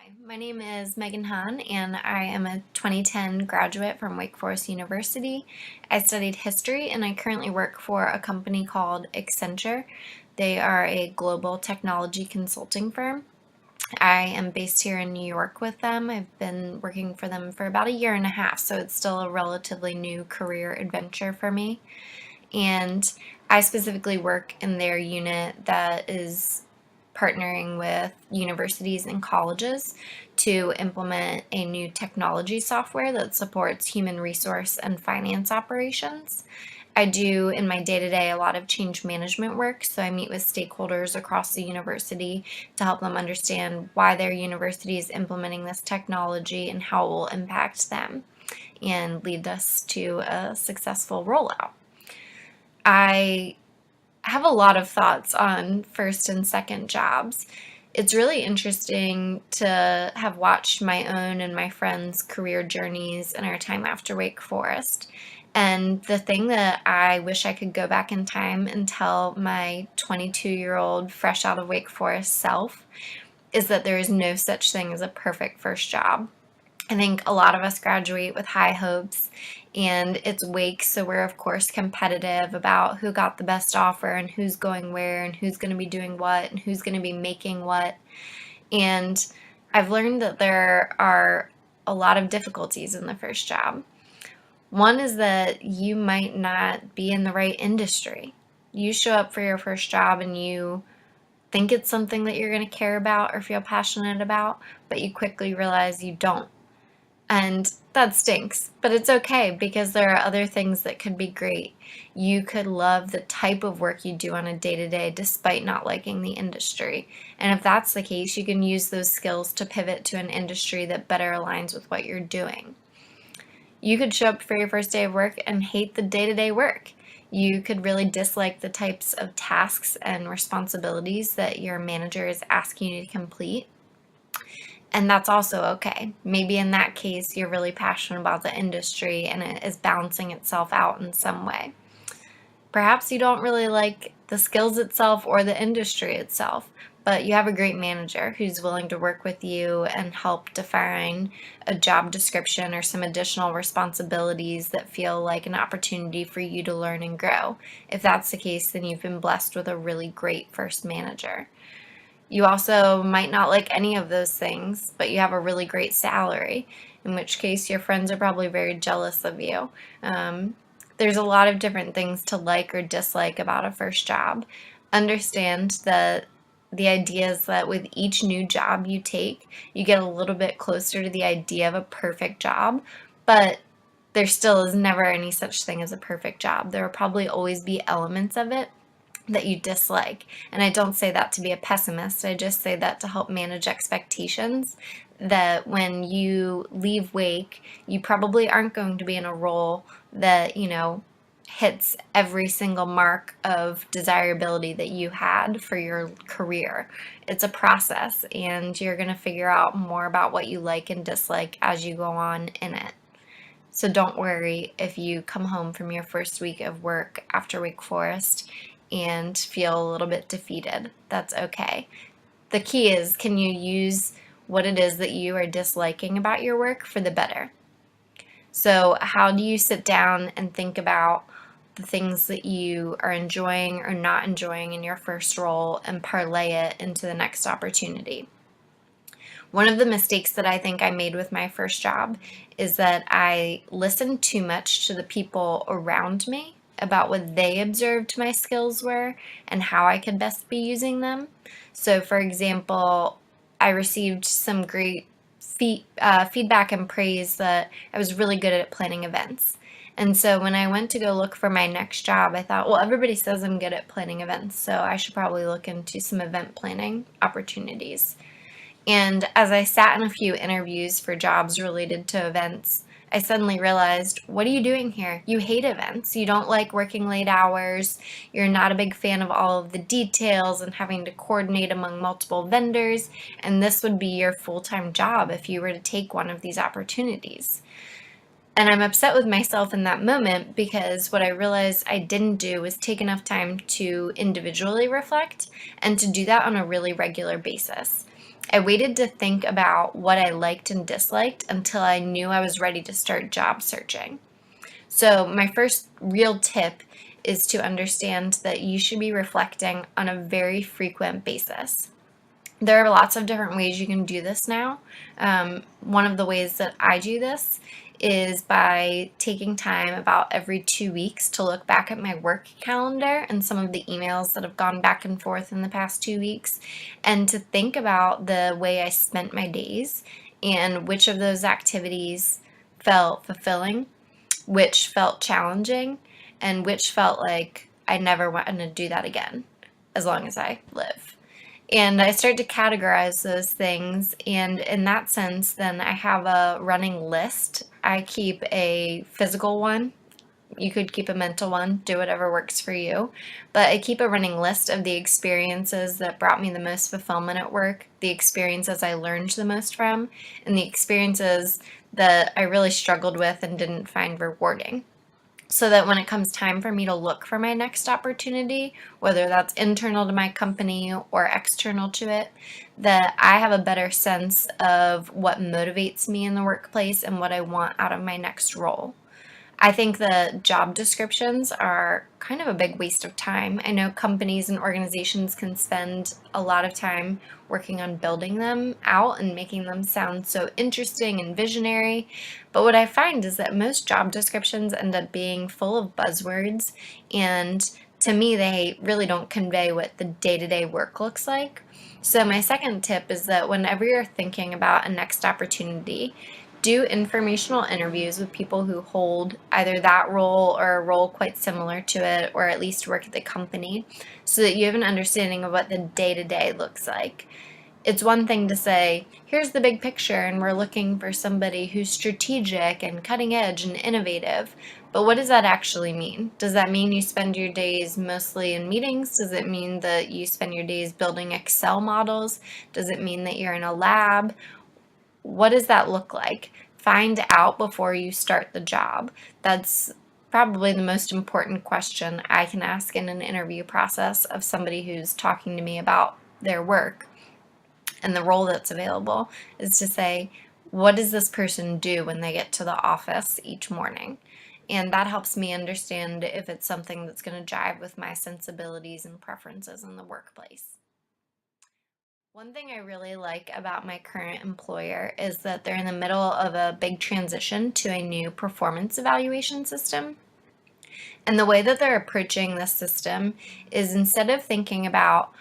Hi, my name is Meghan Haenn, and I am a 2010 graduate from Wake Forest University. I studied history, and I currently work for a company called Accenture. They are a global technology consulting firm. I am based here in New York with them. I've been working for them for about a year and a half, so it's still a relatively new career adventure for me. And I specifically work in their unit that is partnering with universities and colleges to implement a new technology software that supports human resource and finance operations. I do in my day to day a lot of change management work, so I meet with stakeholders across the university to help them understand why their university is implementing this technology and how it will impact them and lead us to a successful rollout. I have a lot of thoughts on first and second jobs. It's really interesting to have watched my own and my friends' career journeys in our time after Wake Forest. And the thing that I wish I could go back in time and tell my 22-year-old fresh out of Wake Forest self is that there is no such thing as a perfect first job. I think a lot of us graduate with high hopes, and it's Wake, so we're of course competitive about who got the best offer and who's going where and who's going to be doing what and who's going to be making what. And I've learned that there are a lot of difficulties in the first job. One is that you might not be in the right industry. You show up for your first job and you think it's something that you're going to care about or feel passionate about, but you quickly realize you don't. And that stinks, but it's okay because there are other things that could be great. You could love the type of work you do on a day to day despite not liking the industry. And if that's the case, you can use those skills to pivot to an industry that better aligns with what you're doing. You could show up for your first day of work and hate the day to day work. You could really dislike the types of tasks and responsibilities that your manager is asking you to complete. And that's also okay. Maybe in that case, you're really passionate about the industry and it is balancing itself out in some way. Perhaps you don't really like the skills itself or the industry itself, but you have a great manager who's willing to work with you and help define a job description or some additional responsibilities that feel like an opportunity for you to learn and grow. If that's the case, then you've been blessed with a really great first manager. You also might not like any of those things, but you have a really great salary, in which case your friends are probably very jealous of you. There's a lot of different things to like or dislike about a first job. Understand that the idea is that with each new job you take, you get a little bit closer to the idea of a perfect job, but there still is never any such thing as a perfect job. There will probably always be elements of it that you dislike. And I don't say that to be a pessimist, I just say that to help manage expectations. That when you leave Wake, you probably aren't going to be in a role that, hits every single mark of desirability that you had for your career. It's a process, and you're going to figure out more about what you like and dislike as you go on in it. So don't worry if you come home from your first week of work after Wake Forest and feel a little bit defeated. That's okay. The key is, can you use what it is that you are disliking about your work for the better? So how do you sit down and think about the things that you are enjoying or not enjoying in your first role and parlay it into the next opportunity? One of the mistakes that I think I made with my first job is that I listened too much to the people around me about what they observed my skills were and how I could best be using them. So, for example, I received some great feedback and praise that I was really good at planning events. And so when I went to go look for my next job, I thought, well, everybody says I'm good at planning events, so I should probably look into some event planning opportunities. And as I sat in a few interviews for jobs related to events, I suddenly realized, what are you doing here? You hate events. You don't like working late hours. You're not a big fan of all of the details and having to coordinate among multiple vendors. And this would be your full-time job if you were to take one of these opportunities. And I'm upset with myself in that moment because what I realized I didn't do was take enough time to individually reflect and to do that on a really regular basis. I waited to think about what I liked and disliked until I knew I was ready to start job searching. So, my first real tip is to understand that you should be reflecting on a very frequent basis. There are lots of different ways you can do this now. One of the ways that I do this is by taking time about every 2 weeks to look back at my work calendar and some of the emails that have gone back and forth in the past 2 weeks, and to think about the way I spent my days and which of those activities felt fulfilling, which felt challenging, and which felt like I never want to do that again as long as I live. And I start to categorize those things. And in that sense, then I have a running list. I keep a physical one. You could keep a mental one, do whatever works for you. But I keep a running list of the experiences that brought me the most fulfillment at work, the experiences I learned the most from, and the experiences that I really struggled with and didn't find rewarding, so that when it comes time for me to look for my next opportunity, whether that's internal to my company or external to it, that I have a better sense of what motivates me in the workplace and what I want out of my next role. I think the job descriptions are kind of a big waste of time. I know companies and organizations can spend a lot of time working on building them out and making them sound so interesting and visionary. But what I find is that most job descriptions end up being full of buzzwords, and to me, they really don't convey what the day to day work looks like. So, my second tip is that whenever you're thinking about a next opportunity, do informational interviews with people who hold either that role or a role quite similar to it, or at least work at the company, so that you have an understanding of what the day to day looks like. It's one thing to say, here's the big picture, and we're looking for somebody who's strategic and cutting edge and innovative. But what does that actually mean? Does that mean you spend your days mostly in meetings? Does it mean that you spend your days building Excel models? Does it mean that you're in a lab? What does that look like? Find out before you start the job. That's probably the most important question I can ask in an interview process of somebody who's talking to me about their work and the role that's available, is to say, what does this person do when they get to the office each morning? And that helps me understand if it's something that's going to jive with my sensibilities and preferences in the workplace. One thing I really like about my current employer is that they're in the middle of a big transition to a new performance evaluation system. And the way that they're approaching this system is, instead of thinking about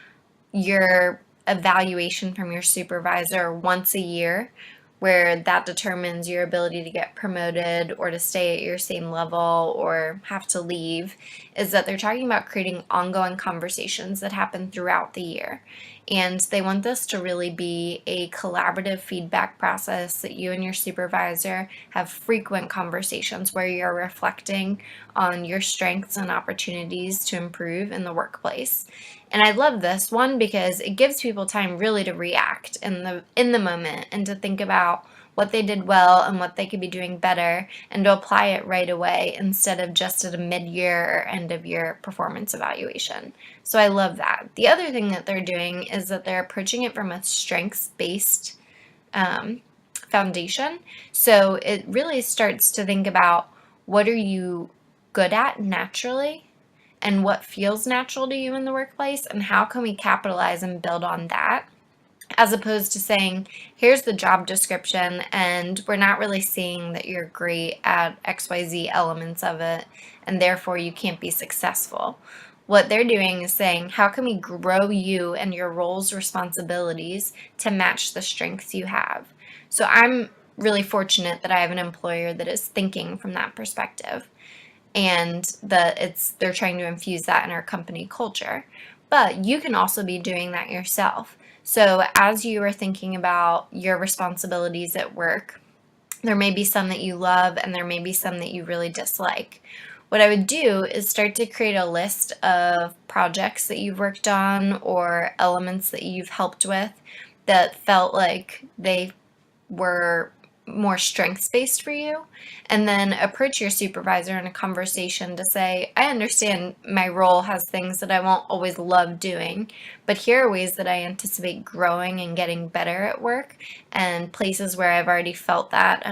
your evaluation from your supervisor once a year, where that determines your ability to get promoted or to stay at your same level or have to leave, is that they're talking about creating ongoing conversations that happen throughout the year. And they want this to really be a collaborative feedback process, that you and your supervisor have frequent conversations where you're reflecting on your strengths and opportunities to improve in the workplace. And I love this one because it gives people time really to react in the moment, and to think about what they did well and what they could be doing better, and to apply it right away instead of just at a mid-year or end of year performance evaluation. So I love that. The other thing that they're doing is that they're approaching it from a strengths-based um, foundation. So it really starts to think about, what are you good at naturally, and what feels natural to you in the workplace, and how can we capitalize and build on that, as opposed to saying, here's the job description and we're not really seeing that you're great at XYZ elements of it, and therefore you can't be successful. What they're doing is saying, how can we grow you and your roles, responsibilities to match the strengths you have? So I'm really fortunate that I have an employer that is thinking from that perspective, and that they're trying to infuse that in our company culture. But you can also be doing that yourself. So as you are thinking about your responsibilities at work, there may be some that you love and there may be some that you really dislike. What I would do is start to create a list of projects that you've worked on or elements that you've helped with that felt like they were more strengths-based for you, and then approach your supervisor in a conversation to say, I understand my role has things that I won't always love doing, but here are ways that I anticipate growing and getting better at work, and places where I've already felt that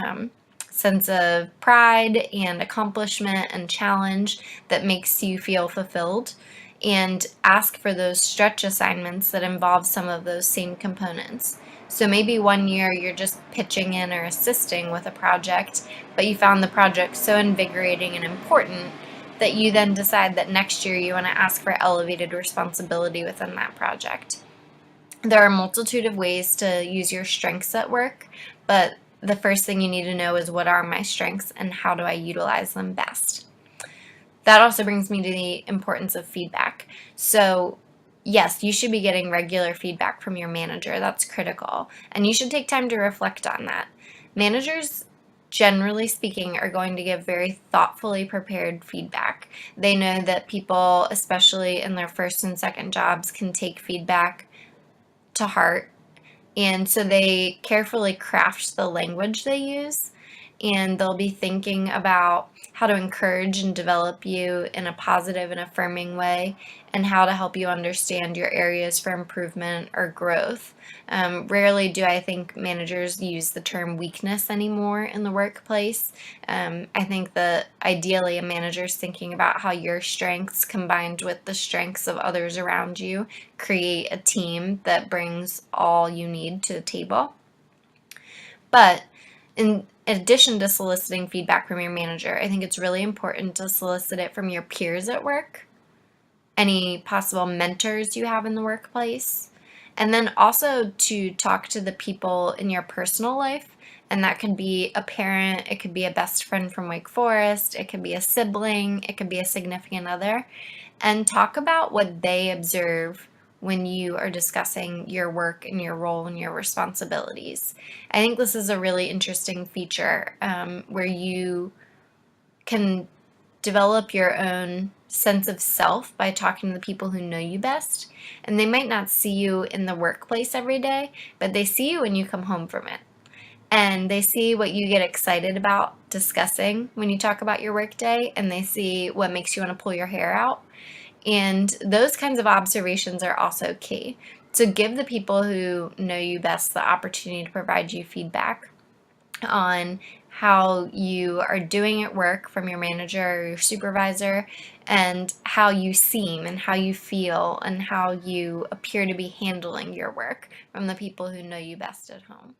sense of pride and accomplishment and challenge that makes you feel fulfilled, and ask for those stretch assignments that involve some of those same components. So maybe one year you're just pitching in or assisting with a project, but you found the project so invigorating and important that you then decide that next year you want to ask for elevated responsibility within that project. There are a multitude of ways to use your strengths at work, but the first thing you need to know is, what are my strengths and how do I utilize them best? That also brings me to the importance of feedback. So, yes, you should be getting regular feedback from your manager. That's critical. And you should take time to reflect on that. Managers, generally speaking, are going to give very thoughtfully prepared feedback. They know that people, especially in their first and second jobs, can take feedback to heart. And so they carefully craft the language they use, and they'll be thinking about how to encourage and develop you in a positive and affirming way, and how to help you understand your areas for improvement or growth. Rarely do I think managers use the term weakness anymore in the workplace. I think that ideally a manager's thinking about how your strengths combined with the strengths of others around you create a team that brings all you need to the table. But in addition to soliciting feedback from your manager, I think it's really important to solicit it from your peers at work, any possible mentors you have in the workplace, and then also to talk to the people in your personal life. And that could be a parent, it could be a best friend from Wake Forest, it could be a sibling, it could be a significant other, and talk about what they observe when you are discussing your work and your role and your responsibilities. I think this is a really interesting feature where you can develop your own sense of self by talking to the people who know you best. And they might not see you in the workplace every day, but they see you when you come home from it. And they see what you get excited about discussing when you talk about your workday, and they see what makes you want to pull your hair out. And those kinds of observations are also key. So give the people who know you best the opportunity to provide you feedback on how you are doing at work from your manager or your supervisor, and how you seem and how you feel and how you appear to be handling your work from the people who know you best at home.